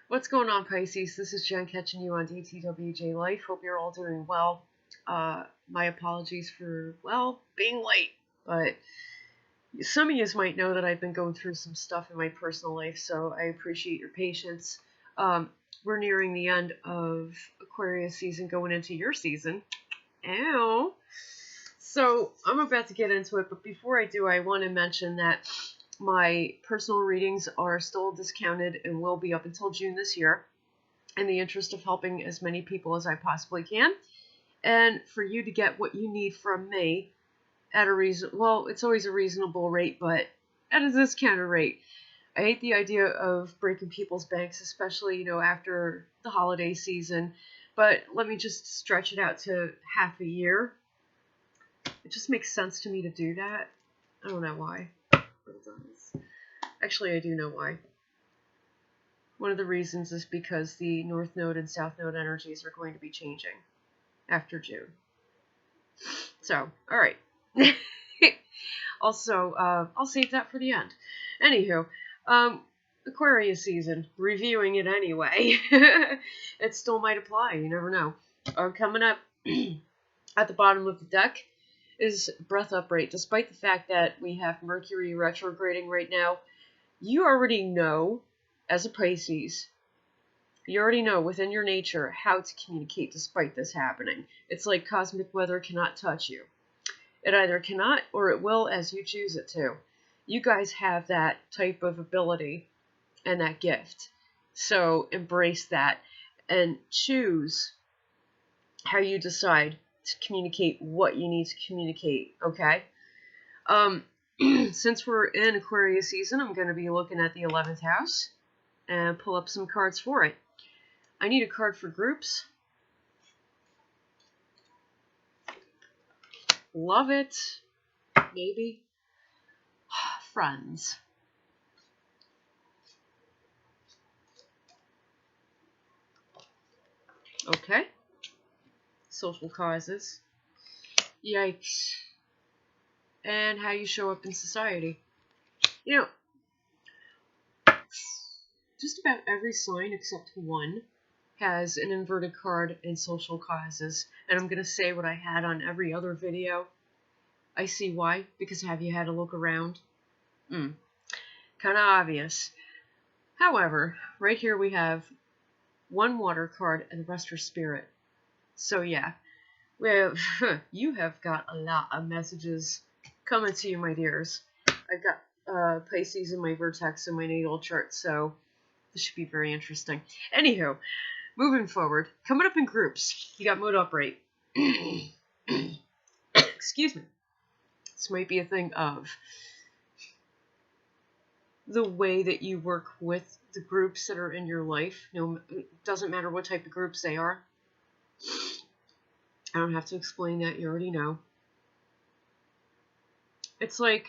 What's going on, Pisces? This is Jen catching you on DTWJLife. Hope you're all doing well. My apologies for, being late. But some of you might know that I've been going through some stuff in my personal life, so I appreciate your patience. We're nearing the end of Aquarius season, going into your season. Ow! So I'm about to get into it, but before I do, I want to mention that my personal readings are still discounted and will be up until June this year, in the interest of helping as many people as I possibly can, and for you to get what you need from me at a it's always a reasonable rate, but at a discounted rate. I hate the idea of breaking people's banks, especially, after the holiday season, but let me just stretch it out to half a year. It just makes sense to me to do that. I don't know why. Actually, I do know why. One of the reasons is because the North Node and South Node energies are going to be changing after June. So, alright. Also, I'll save that for the end. Anywho, Aquarius season, reviewing it anyway. It still might apply, you never know. Coming up at the bottom of the deck is breath up rate. Despite the fact that we have Mercury retrograding right now, you already know, as a Pisces, you already know within your nature how to communicate despite this happening. It's like cosmic weather cannot touch you. It either cannot or it will as you choose it to. You guys have that type of ability and that gift. So embrace that and choose how you decide to communicate what you need to communicate, okay? Since we're in Aquarius season, I'm going to be looking at the 11th house and pull up some cards for it. I need a card for groups. Love it. Maybe. Friends. Okay. Social causes. Yikes. And how you show up in society. Just about every sign except one has an inverted card in social causes. And I'm going to say what I had on every other video. I see why, because have you had a look around? Kind of obvious. However, right here we have one water card and the rest are spirit. So yeah, you have got a lot of messages coming to you, my dears. I've got Pisces in my vertex in my natal chart, so this should be very interesting. Anywho, moving forward, coming up in groups, you got mood up rate. Excuse me. This might be a thing of the way that you work with the groups that are in your life. It doesn't matter what type of groups they are. I don't have to explain that, you already know. It's like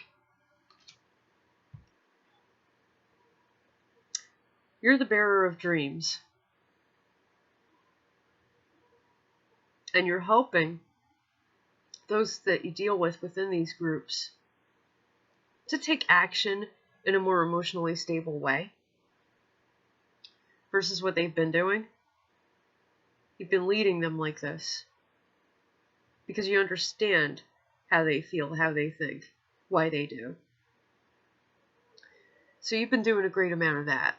you're the bearer of dreams. And you're helping those that you deal with within these groups to take action in a more emotionally stable way versus what they've been doing. You've been leading them like this because you understand how they feel, how they think, why they do. So you've been doing a great amount of that.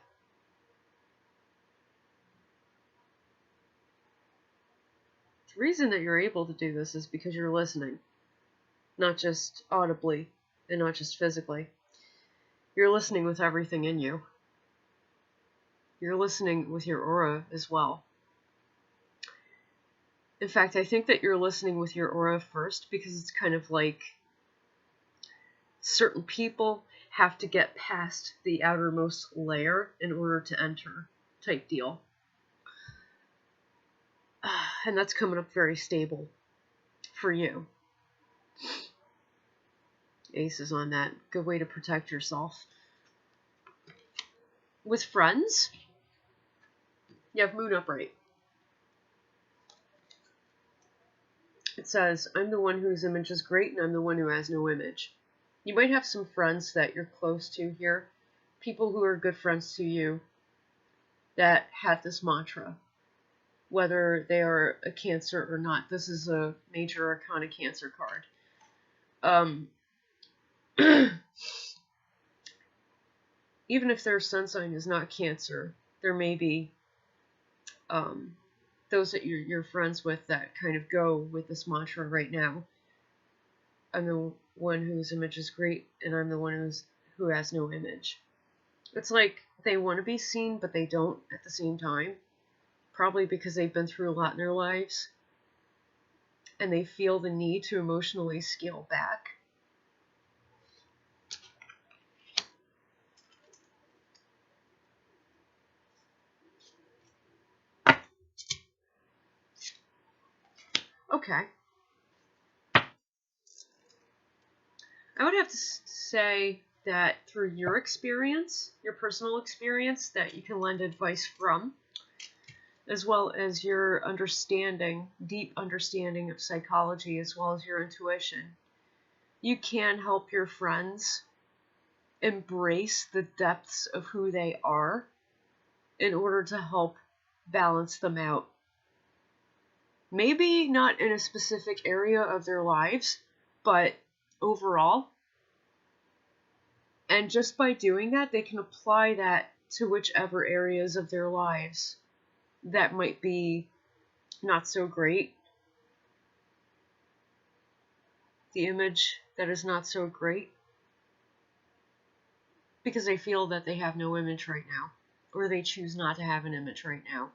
The reason that you're able to do this is because you're listening, not just audibly and not just physically. You're listening with everything in you. You're listening with your aura as well. In fact, I think that you're listening with your aura first because it's kind of like certain people have to get past the outermost layer in order to enter type deal. And that's coming up very stable for you. Ace is on that. Good way to protect yourself. With friends, you have moon upright. It says, I'm the one whose image is great and I'm the one who has no image. You might have some friends that you're close to here. People who are good friends to you that have this mantra, whether they are a Cancer or not. This is a major arcana Cancer card. Even if their sun sign is not Cancer, there may be those that you're friends with that kind of go with this mantra right now. I'm the one whose image is great, and I'm the one who has no image. It's like they want to be seen, but they don't at the same time. Probably because they've been through a lot in their lives, and they feel the need to emotionally scale back. Okay. I would have to say that through your experience, your personal experience, that you can lend advice from, as well as your understanding, deep understanding of psychology, as well as your intuition. You can help your friends embrace the depths of who they are in order to help balance them out. Maybe not in a specific area of their lives, but overall. And just by doing that, they can apply that to whichever areas of their lives that might be not so great. The image that is not so great. Because they feel that they have no image right now. Or they choose not to have an image right now.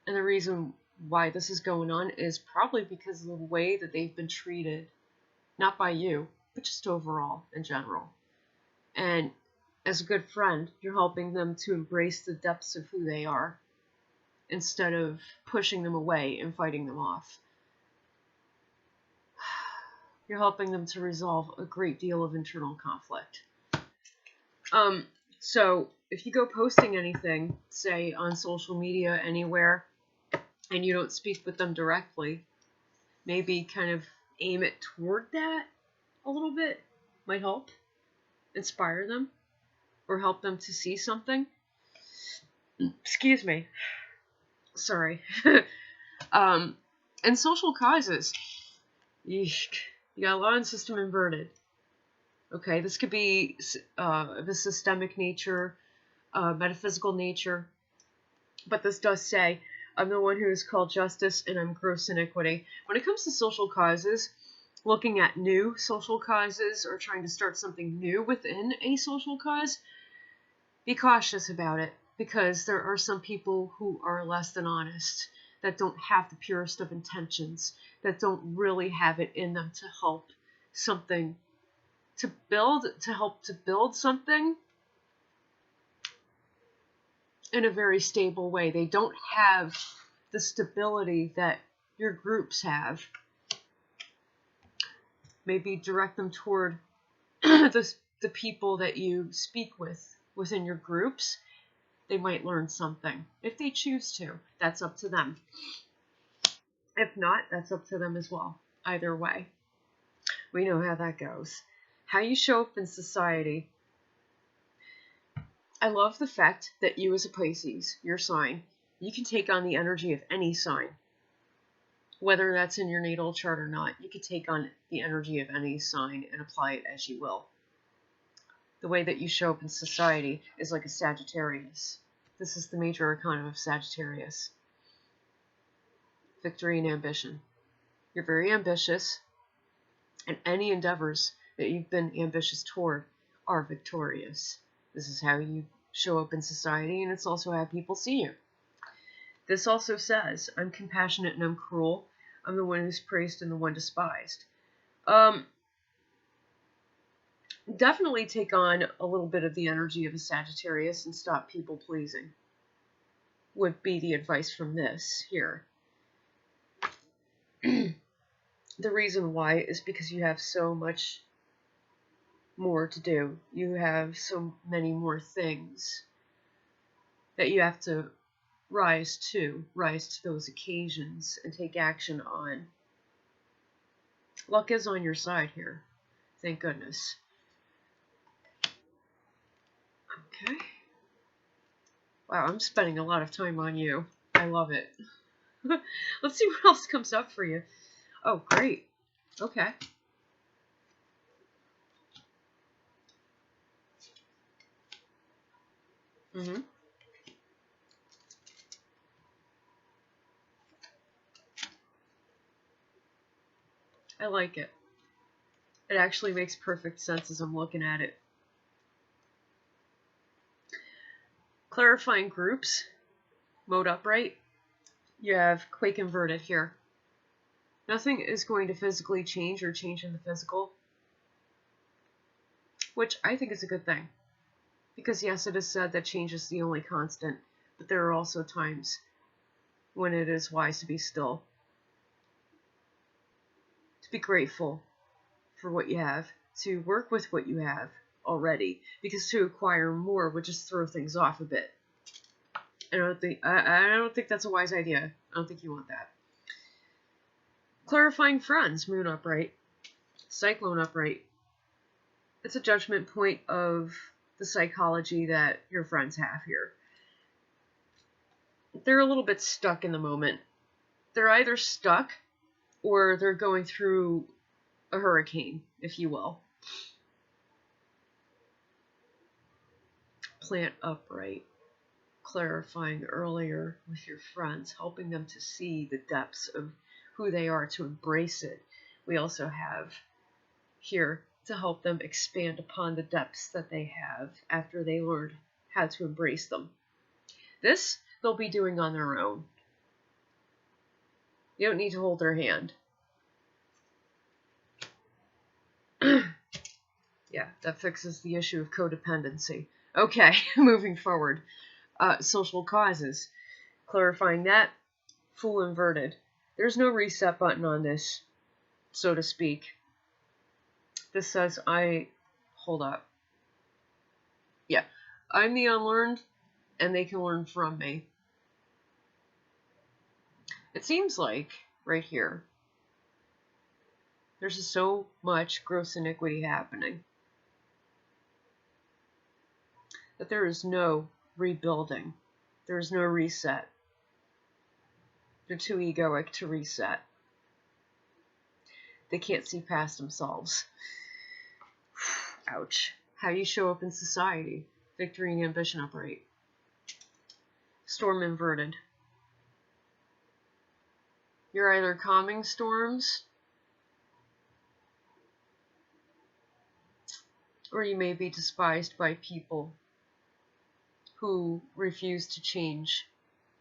And the reason why this is going on is probably because of the way that they've been treated. Not by you, but just overall, in general. And as a good friend, you're helping them to embrace the depths of who they are, instead of pushing them away and fighting them off. You're helping them to resolve a great deal of internal conflict. So if you go posting anything, say on social media anywhere, and you don't speak with them directly, maybe kind of aim it toward that a little bit. Might help. Inspire them. Or help them to see something. Excuse me. Sorry. And social causes. Yeesh. You got a lot of system inverted. Okay, this could be of a systemic nature, metaphysical nature. But this does say, I'm the one who is called justice, and I'm gross iniquity. When it comes to social causes, looking at new social causes or trying to start something new within a social cause, be cautious about it, because there are some people who are less than honest, that don't have the purest of intentions, that don't really have it in them to help something, to help to build something in a very stable way. They don't have the stability that your groups have. Maybe direct them toward the people that you speak with within your groups. They might learn something. If they choose to, that's up to them. If not, that's up to them as well. Either way. We know how that goes. How you show up in society. I love the fact that you as a Pisces, your sign, you can take on the energy of any sign. Whether that's in your natal chart or not, you can take on the energy of any sign and apply it as you will. The way that you show up in society is like a Sagittarius. This is the major arcana of Sagittarius. Victory and ambition. You're very ambitious, and any endeavors that you've been ambitious toward are victorious. This is how you show up in society, and it's also how people see you. This also says, I'm compassionate and I'm cruel. I'm the one who's praised and the one despised. Definitely take on a little bit of the energy of a Sagittarius and stop people pleasing. Would be the advice from this here. The reason why is because you have so much more to do. You have so many more things that you have to rise to those occasions and take action on. Luck is on your side here. Thank goodness. Okay. Wow, I'm spending a lot of time on you. I love it. Let's see what else comes up for you. Oh, great. Okay. Mm-hmm. I like it. It actually makes perfect sense as I'm looking at it. Clarifying groups. Mode upright. You have quake inverted here. Nothing is going to physically change or change in the physical, which I think is a good thing. Because yes, it is said that change is the only constant, but there are also times when it is wise to be still. To be grateful for what you have, to work with what you have already, because to acquire more would just throw things off a bit. I don't think that's a wise idea. I don't think you want that. Clarifying friends, moon upright, cyclone upright. It's a judgment point of the psychology that your friends have here. They're a little bit stuck in the moment. They're either stuck or they're going through a hurricane, if you will. Plant upright. Clarifying earlier with your friends, helping them to see the depths of who they are, to embrace it. We also have here to help them expand upon the depths that they have after they learned how to embrace them. This they'll be doing on their own. You don't need to hold their hand. Yeah, that fixes the issue of codependency. Okay, moving forward. Social causes. Clarifying that. Full inverted. There's no reset button on this, so to speak. This says hold up. Yeah, I'm the unlearned, and they can learn from me. It seems like, right here, there's just so much gross iniquity happening that there is no rebuilding. There is no reset. They're too egoic to reset. They can't see past themselves. Ouch. How you show up in society. Victory and ambition upright. Storm inverted. You're either calming storms, or you may be despised by people who refuse to change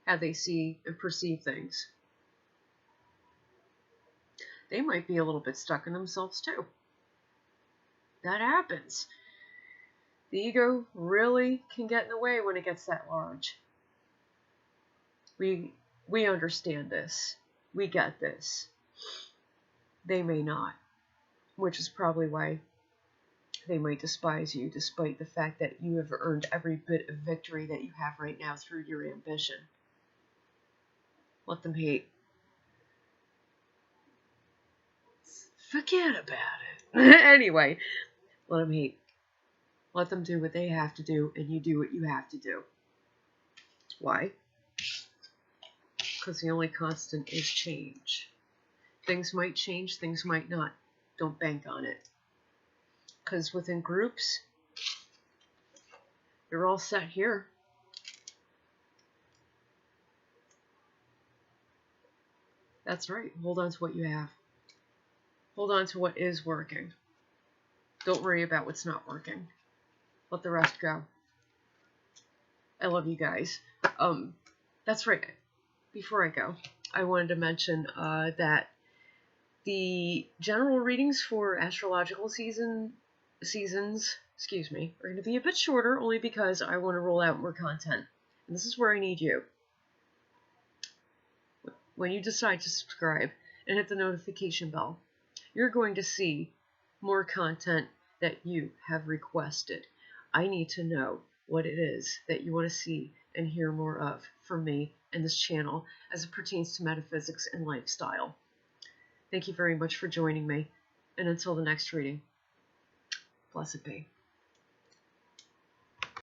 how they see and perceive things. They might be a little bit stuck in themselves too. That happens. The ego really can get in the way when it gets that large. We understand this. We get this. They may not, which is probably why they might despise you, despite the fact that you have earned every bit of victory that you have right now through your ambition. Let them hate. Forget about it. Anyway, let them hate. Let them do what they have to do, and you do what you have to do. Why? Because the only constant is change. Things might change, things might not. Don't bank on it. Because within groups, you're all set here. That's right. Hold on to what you have. Hold on to what is working. Don't worry about what's not working. Let the rest go. I love you guys. That's right. Before I go, I wanted to mention that the general readings for astrological seasons, are going to be a bit shorter, only because I want to roll out more content. And this is where I need you. When you decide to subscribe and hit the notification bell, you're going to see more content that you have requested. I need to know what it is that you want to see and hear more of from me and this channel as it pertains to metaphysics and lifestyle. Thank you very much for joining me, and until the next reading, blessed be.